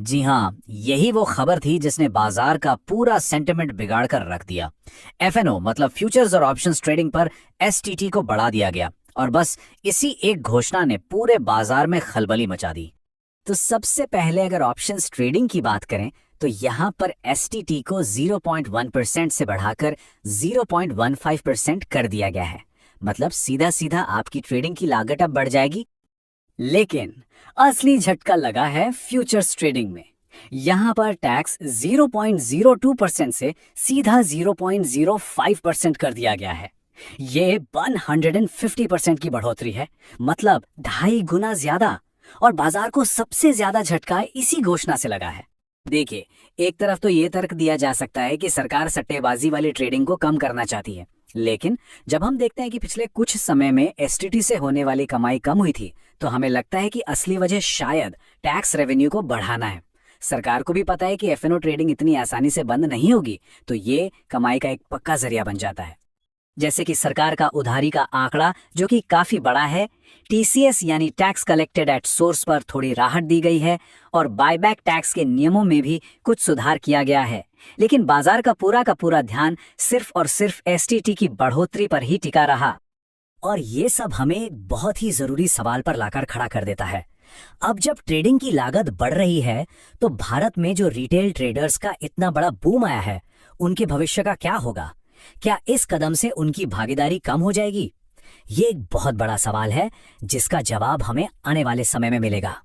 जी हाँ, यही वो खबर थी जिसने बाजार का पूरा सेंटिमेंट बिगाड़ कर रख दिया। एफएनओ मतलब फ्यूचर्स और ऑप्शंस ट्रेडिंग पर एसटीटी को बढ़ा दिया गया और बस इसी एक घोषणा ने पूरे बाजार में खलबली मचा दी। तो सबसे पहले अगर ऑप्शंस ट्रेडिंग की बात करें तो यहाँ पर एसटीटी को 0.1% से बढ़ाकर 0.15% कर दिया गया है। मतलब सीधा सीधा आपकी ट्रेडिंग की लागत अब बढ़ जाएगी। लेकिन असली झटका लगा है फ्यूचर्स ट्रेडिंग में। यहाँ पर टैक्स 0.02% से सीधा 0.05% कर दिया गया है। ये 150% की बढ़ोतरी है, मतलब 2.5 गुना ज्यादा। और बाजार को सबसे ज्यादा झटका इसी घोषणा से लगा है। देखिए, एक तरफ तो ये तर्क दिया जा सकता है कि सरकार सट्टेबाजी वाली ट्रेडिंग को कम करना चाहती है, लेकिन जब हम देखते हैं कि पिछले कुछ समय में एसटीटी से होने वाली कमाई कम हुई थी, तो हमें लगता है कि असली वजह शायद टैक्स रेवेन्यू को बढ़ाना है। सरकार को भी पता है कि एफएनओ ट्रेडिंग इतनी आसानी से बंद नहीं होगी, तो ये कमाई का एक पक्का जरिया बन जाता है। जैसे कि सरकार का उधारी का आंकड़ा जो कि काफी बड़ा है, टीसीएस यानी टैक्स कलेक्टेड एट सोर्स पर थोड़ी राहत दी गई है और बायबैक टैक्स के नियमों में भी कुछ सुधार किया गया है। लेकिन बाजार का पूरा ध्यान सिर्फ और सिर्फ एसटीटी की बढ़ोतरी पर ही टिका रहा। और ये सब हमें एक बहुत ही जरूरी सवाल पर लाकर खड़ा कर देता है। अब जब ट्रेडिंग की लागत बढ़ रही है, तो भारत में जो रिटेल ट्रेडर्स का इतना बड़ा बूम आया है, उनके भविष्य का क्या होगा? क्या इस कदम से उनकी भागीदारी कम हो जाएगी? ये एक बहुत बड़ा सवाल है जिसका जवाब हमें आने वाले समय में मिलेगा।